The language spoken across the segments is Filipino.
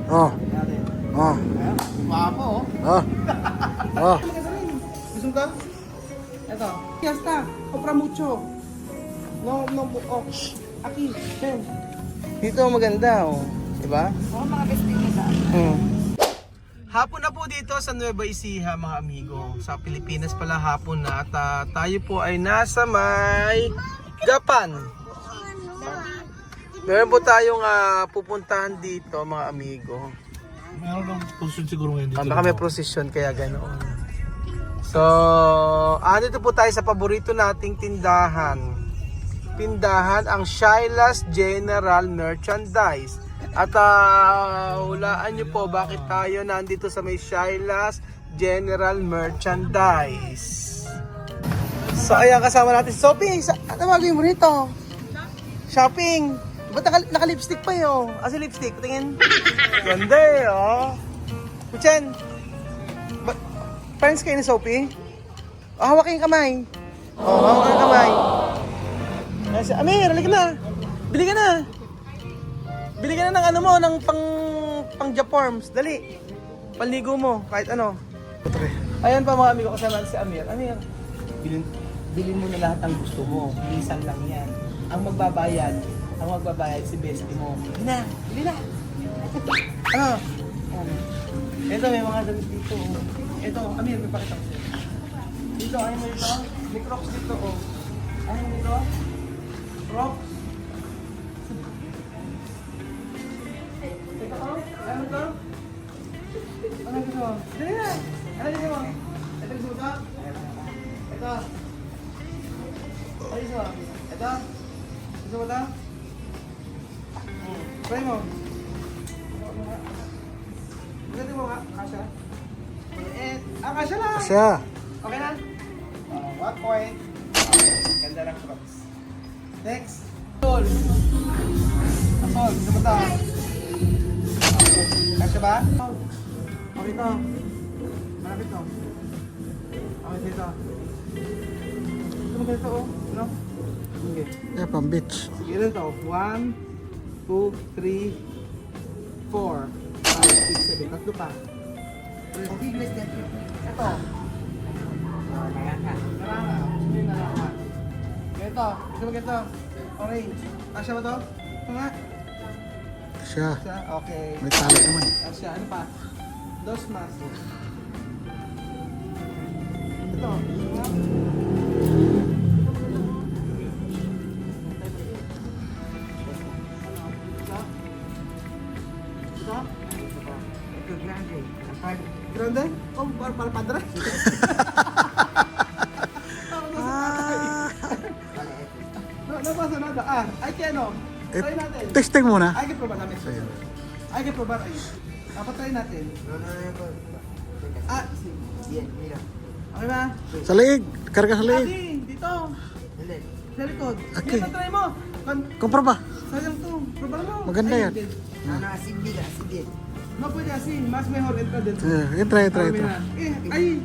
Oh. Oh. Guwapo, oh. Oh. Oh. Gusto ka? Ito. Fiesta. Compra mucho. No, oh. Aki, pen. Dito maganda, oh. Diba? Oo, mga best thing nila. Hapon na po dito sa Nueva Ecija, mga amigo. Sa Pilipinas pala hapon na. At tayo po ay nasa may Japan. Meron po tayong pupuntahan dito, mga amigo. Meron lang position siguro ngayon dito. Baka may procession kaya ganoon. So, dito po tayo sa paborito nating tindahan. Tindahan ang Shaila's General Merchandise. At hulaan nyo po bakit tayo nandito sa may Shaila's General Merchandise. So, ayan kasama natin si Sophie. Ano magawin mo rito? Shopping. Ba't naka-lipstick pa yun? Asa lipstick? Tingin. Ganda eh, oh. Kuchen. Friends kayo ni Sophie? Oh, hawak yung kamay. Oh, hawak yung kamay. Amir, halika na. Bili ka na. Bili ka na ng ano mo, ng pang Japorms. Dali. Panligo mo, kahit ano. Ayan pa mga amigo, kasama si Amir. Amir, bilhin mo na lahat ang gusto mo. Bilisan lang yan. Ang magbabayad si bestie mo. Bili na, bili na. Ano? Ito, may mga damit dito. Ito, Amir, may pakita ko sa'yo. Dito, ayaw mo dito. May Crocs dito, oh. Ayaw mo dito. Crocs. Teka ko, ayaw mo dito. Ano gusto mo? Dali na. Ano gusto mo? Ito gusto mo ito? Ito. Ano gusto mo? Ito. Gusto mo ito? Try mo. Maganda mo nga, Kasha. Kasha lang. Kasya. Okay na? 1 point. Okay, ganda ng crops. Next. Asol. Asol, gusto mo ito? Kasha ba? Okay ito. Malapit ito. Okay dito. Gusto mo ganito, oh? Ano? Okay. Yeah, pang beach. Sige rin ito. 1, 2, 3, 4, 5, 6, 7. Tatlo pa. Okay, let's get it. Ito. Naranga. Gusto mo yung naranga. Ito. Gusto mo ito? Orange. Asya ba ito? Ito nga. Kasya. Asya? Okay. May tali naman. Asya. Ano pa? Dos mas. Ito. Grande? Oh, para padre. No pasa nada. Hay que ano? Try natin. Testing muna. Hay que probar namin. Hay que probar ahí. Try natin. Sí. Bien, mira. Okay ba? Sa leeg. Karga sa leeg. Dito. Sa likod. Okay. Dito, try mo. Kumpra ba? Sayang to. Probar mo. Maganda yan. Así bien. No puede así, más mejor entra dentro. Entra. Ahí.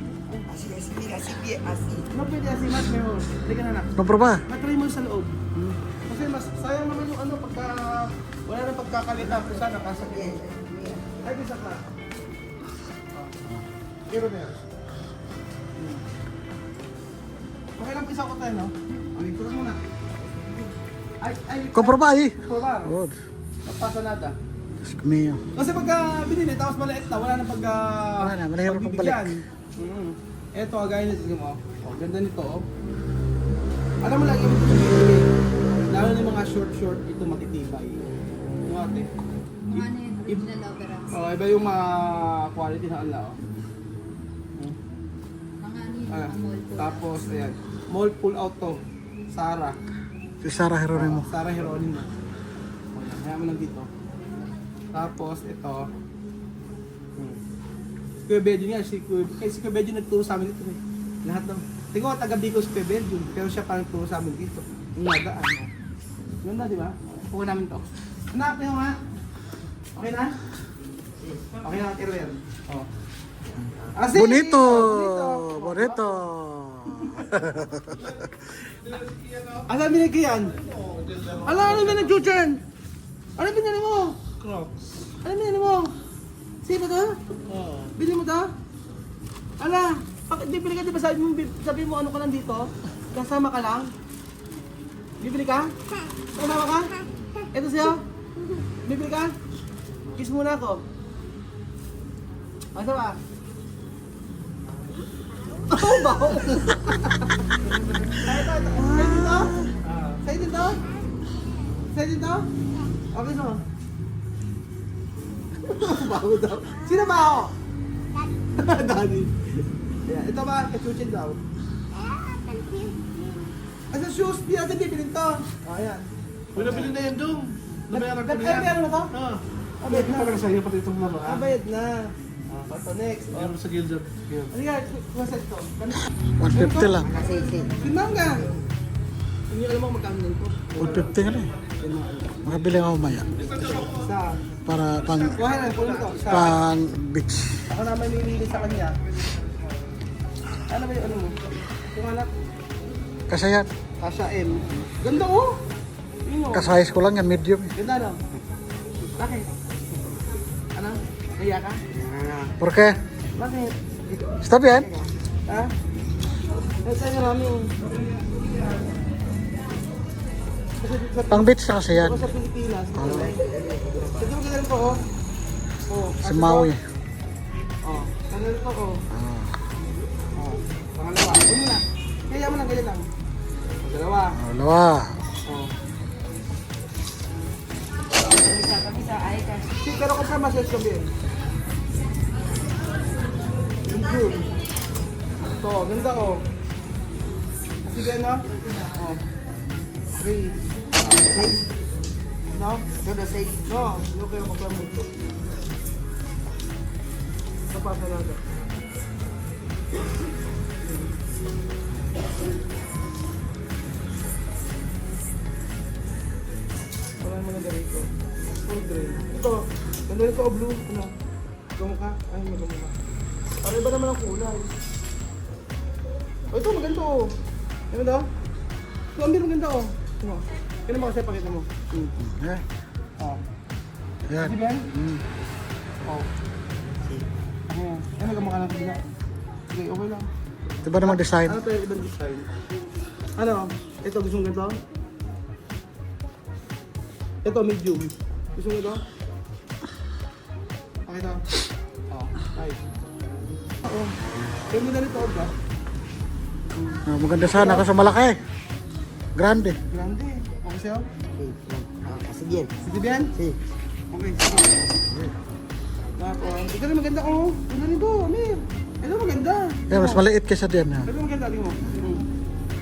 Así bien, así. No puede así, más mejor. Halika na. Kumpra ba? Matry mo sa loob. Kasi mas sayang naman yung ano pagka wala nang pagkakalita kung saan nakasakit. Ay, bisa ka. Pero meron. Okay lang pisa ko tayo, no? Ay, turo muna. Ay. Kumpra ba eh? Probar. Good. Pasa nada. Diyos ko miyo. Kasi pagka binili, tapos maliit na, wala nang pagka... Wala na, mahirap pagbibigyan. Eto, gaya nito, sige mo. Oh, ganda nito, oh. Alam mo lagi, lalo na yung mga short, ito matitibay. Yung ate. Mga ano yun, original overalls. Oh, iba yung mga quality na ala, oh. Mga ano yun, Ah, mga mall po. tapos, ayan. Mall pull out to. Sara. Si Sarah Heronimo. Sara Heronimo. Oh, kaya mo lang dito. Tapos, ito. Si Kuya Bedyo nga, si Kuya Bedyo nagturo sa amin dito. Lahat ng... Tingnan ko, taga Bicol si Kuya Bedyo. Pero siya parang nagturo sa amin dito. Yung nadaan, no? Ganda, di ba? Kuha namin to. Anak, tingnan nga. Okay na? Okay na, Kirwer. Oh. Así! Bonito! Bonito! Alam binigyan yan? Ala, ano ba nag-chuchan? Ano binili mo? Crocs. Ano mo? Sino to? Oo. Bili mo to? Ala, bakit bibili ka? Di ba sabi mo ano ka lang dito? Kasama ka lang? Bibili ka? Kasama ka? Ito siya? Bibili ka? Kiss muna ako. Asa ba? Oh, baho! Sa'yo to? Sa'yo dito? Sa'yo dito? Sa'yo dito? Okay, so. Baho daw. Sino baho? Daddy. Yeah, ito ba? Kachuchin daw. Asa shoes? Di natin bibilin to. Oh, ayan. Uy, nabili na yan dong. Nabayaran ko na yan. Nabayaran mo na to? Ah. Bayad na. Pala sa'yo pati itong laro. Bayad na. Ito next. Meron sa Gilder. Ano nga? Kung ito? 150 lang. Limang ka. Hindi alam mo magkano nito. 150 nga lang. Makabili ako maya. Sa... Para pang Kuha na, puno to. Sa... pang beach. Ako naman nilili sa kanya. Ano ba yung ano mo? Yung anak? Kasi yan, Kasha M. Ganda oh! Yun oh. kasayos ko lang yan, medium. Ganda no? Bakit? Ano? Naya ka? ¿Por qué? Bakit? ¿Está bien? Ha? Ito yung namin. Pang beach na kasi yan. Ako sa Pilipinas. Ito mo ganun ko oh. Oh. Si Maui. Oh. Ganun ko oh. Ah. Oh. Pangalawa. Ano na? Kaya mo lang ganyan lang. Dalawa. Dalawa. Oh. Kamisa, ay ka. Si, pero kung sa massage ko din. Good. Ito, ganda oh. Sige no? Oh. 3. 6. No? Ganda 6. No, no kayo kapag mo ito. Napasa lang ito. Wala mo ng ganito. Full gray. Ito, ganda nito o blue. Ano? Gamukha? Ay, magamukha. Para iba naman ang kulay. Oh, ito maganda oh. Ano daw? Ito ang maganda oh. Ano? Kailan mo kasi pakita mo? Eh, Oh. yan. Di ba yan? Mm. Oh. Ayan. Ano nagamukha ng kabila? Okay, okay lang. Ito ba namang design? Ano tayo ibang design? Ano? Ito gusto mo ganito? Ito medium. Gusto mo ito? Okay na. Oh, nice. Oo. Kaya mo na nito, ba? Ah, maganda sana kasi malaki. Grande. Grande. Okay sa'yo? Sige yan. Sige bien? Si. Okay, sige. Tapos, ito na maganda oh. Ito nito, Amir. Ito maganda. Eh, mas maliit kaysa diyan. Ha? Ito maganda, tingin mo.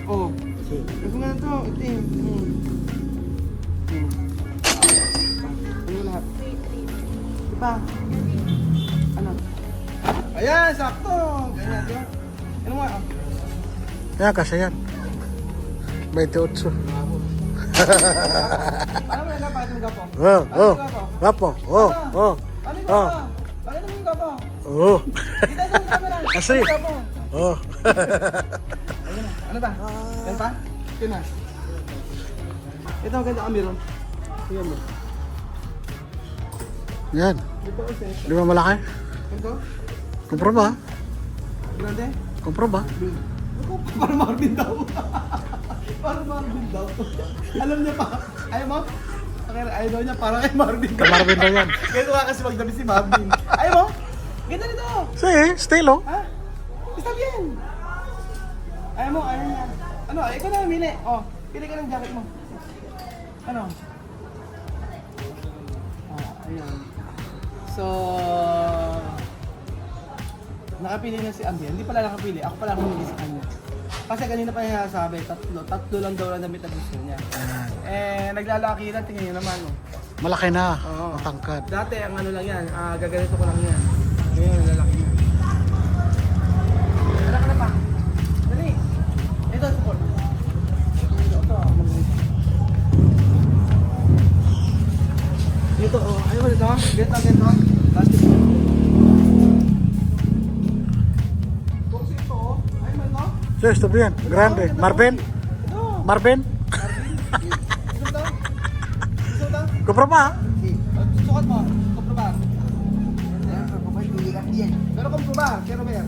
Oh. Si. Ito nga ito, itim. Ano lahat? Diba? Ano? Ayan, sakto! Ganyan, diba? Ano nga? Yan, kasi yan. 28. Paano mo yan? Paano mo gapo? Oh, oh. Gapo. Oh, oh. Paano yung Oh. gapo? Paano mo yung gapo? Oh. Dito sa camera. Kasi. Paano yung gapo? Oh. Ayun na. Ano ba? Yan pa? Yun na. Ito ang ganda Amir. Tingnan mo. Yan. Dito kasi. Di ba malaki? Ito. Kumpra ba? Grande. Kumpra ba? Ako, para Marvin daw. Para Marvin daw. Alam niya pa. Ayaw mo? Okay, ayaw daw niya para kay Marvin. Kay Marvin daw yan. Kaya nga kasi magdami si Marvin. Ayaw mo? Ganda nito. Sige, still oh. Ha? Está bien. Ayaw mo, ayaw niya. Ano, ikaw na mamili. Oh, pili ka ng jacket mo. Ano? Ah, ayun. So, nakapili na si Amir. Hindi pala nakapili. Ako pala nakapili sa kanya. Kasi kanina pa niya sabi, tatlo lang daw na damit na gusto niya. Eh, naglalaki na, tingnan niyo naman. Oh. Malaki na. Oo. Matangkad. Dati, ang ano lang yan, gaganito ko lang yan. Ngayon, lalaki na. Dala ka na pa. Dali. Ito, support. Ito, oh. Ayaw mo dito? Ganito. Plastic. Box ito, oh. Ayaw mo dito? Sí, está bien. Grande. Marvin? Ito. Marvin? Gusto mo ito? Gusto mo ito? Kumpra ba? Gusto sukat mo. Komprobar. Pili ka bien. Pero komprobar. Quiero ver.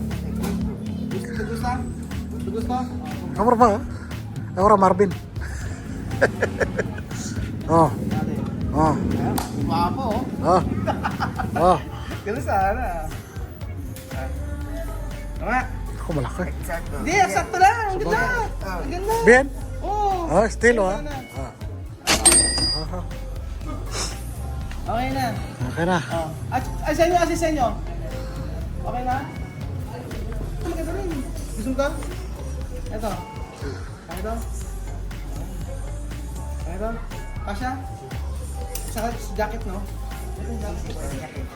¿Te gusta? ¿Te gusta? Kamar ba? Ahora Marvin. Oh, Dale. oh, Guwapo, oh. oh. Oh, Ganun sana. Tama. ako malaki. Exacto. Hindi, sakto lang. Ang ganda. Ang ganda. Bien. Oo. Oh, estilo ah. Ganda na. Ah. Okay na. Okay na. Oh. Ay, sa inyo kasi sa inyo. Okay na? Ang maganda rin. Gusto mo to? Ito. Ito. Ito. Kasha? Saka jacket, no? Ito yung jacket.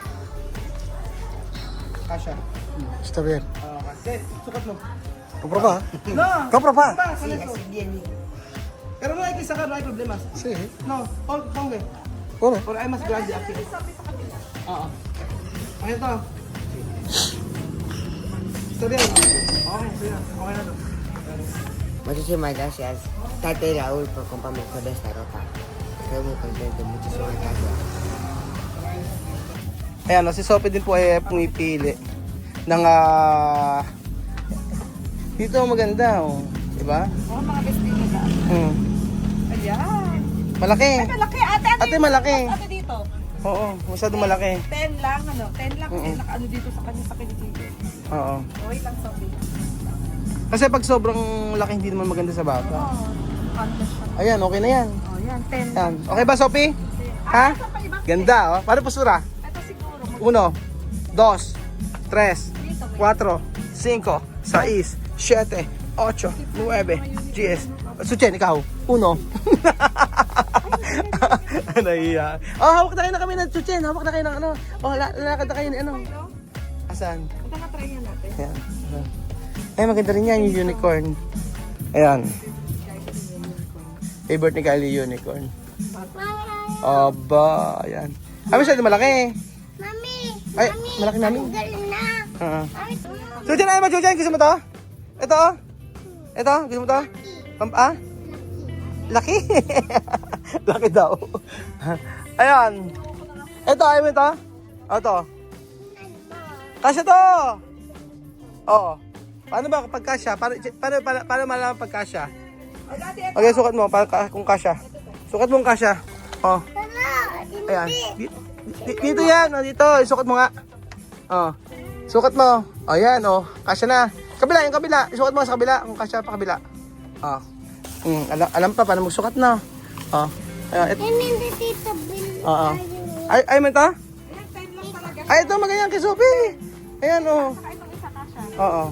Kasha. Está bien. Kasi, sukat mo. Compra ba? No! Compra ba? Ba, Sí, kanito. así bien. Pero no hay que sacar, no hay problemas. Sí. No, ponge. Hola. Por ahí más grande aquí. Oo. Ano to? Está bien. Okay, sige. Okay na to. Muchísimas gracias, Tate Raúl, por comprarme toda esta ropa. Estoy muy contento. Muchísimas gracias. Ayan, no, si Sophie din po ay pumipili ng dito maganda, oh. Diba? Oh, mga vestido na. Hmm. Ayan. Malaki. Ay, malaki. Ate, Ate, malaki. Ate dito. Oo, masyado malaki. 10 lang, ano? 10 lang kasi Mm-mm. naka-ano dito sa kanya sa kinikili. Oo. Okay lang, Sophie. Kasi pag sobrang laki, hindi naman maganda sa bata. Oh, contest siya. Ayan, okay na yan. Oh, yan, 10. Yan. Okay ba, Sophie? Ha? Ito pa iba. Ganda, oh. Paano postura? Ito siguro. 1, 2, 3, 4, 5, 6, 7, 8, 9, 10. Suchen, ikaw. 1. Nahiya. Oh, hawak na kayo na kami ng Suchen. Hawak na kayo ng ano. Oh, lalakad na kayo ni ano. Asan? Ito nga, try yan natin. Ayan. Ay, maganda rin yan, yung unicorn. Ayan. Favorite ni Kylie, unicorn. Aba, ayan. Ay, masyado malaki. Mami! Ay, malaki namin. Galing na! Mami, Suchen, ay, Suchen, gusto mo to? Ito? Ito, gusto mo to? Laki. Laki daw. Ayan. Ito, ayaw mo ito? Ito. Kasya to! Oo. Paano ba kapag kasya? Paano malaman pag kasya? Okay, sukat mo kung kasya. Sukat mo kung kasya. Oh. Ayan. Dito yan. Oh, dito. Isukat mo nga. Oh. Sukat mo. Ayan, oh. Kasya na. Kabila, yung kabila. Isukat mo sa kabila. Kung kasya pa kabila. Oh. Alam pa, paano magsukat na. Oh. Ayan. hindi dito Bill. Oo. Ay, man to? Ay, ito magayon kay Sophie. Ayan, oh. Oo.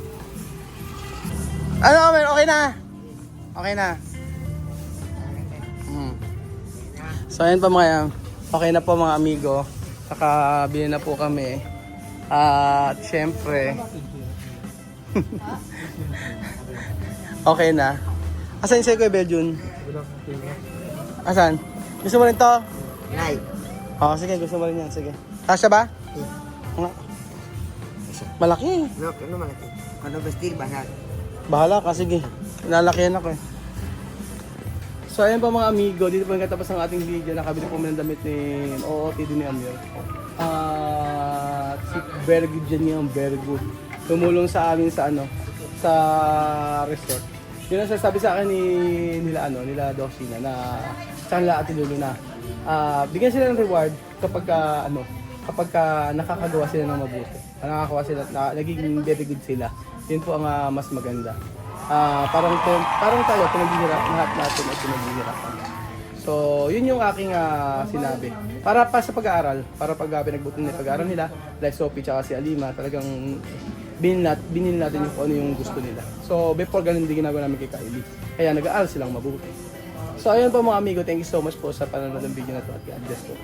Ano, man, okay na. Okay na. So, ayun pa mga, okay na po mga amigo. Nakabili na po kami. At, syempre, okay na. Asan yung Kuya Beljun? Asan? Gusto mo rin to? Nay. Oo, sige, gusto mo rin yan. Sige. Kasya ba? Nga. Malaki. No, no malaki. Cuando vestir, bajar. Bahala ka, sige. Nalakyan ako eh. So ayan pa mga amigo, dito po yung katapos ng ating video. Nakabili po kami ng damit ni OOTD ni Amir. Si very good dyan yung very good. Tumulong sa amin sa ano, sa resort. Yun ang sasabi sa akin nila Dosina na sa kanila Ate Lulu na bigyan sila ng reward kapag nakakagawa sila ng mabuti. Nakakagawa sila, naging very good sila. Yun po ang mas maganda. Parang tayo, lahat natin ay pinaghihirapan. So, yun yung aking sinabi. Para pa sa pag-aaral, para pag pinagbuti na pag-aaral nila, like Sophie tsaka si Alima, talagang binil natin yung ano yung gusto nila. So, before ganun din ginagawa namin kay Kylie. Kaya nag-aaral silang mabuti. So, ayun po mga amigo, thank you so much po sa panonood ng video na to at God bless po.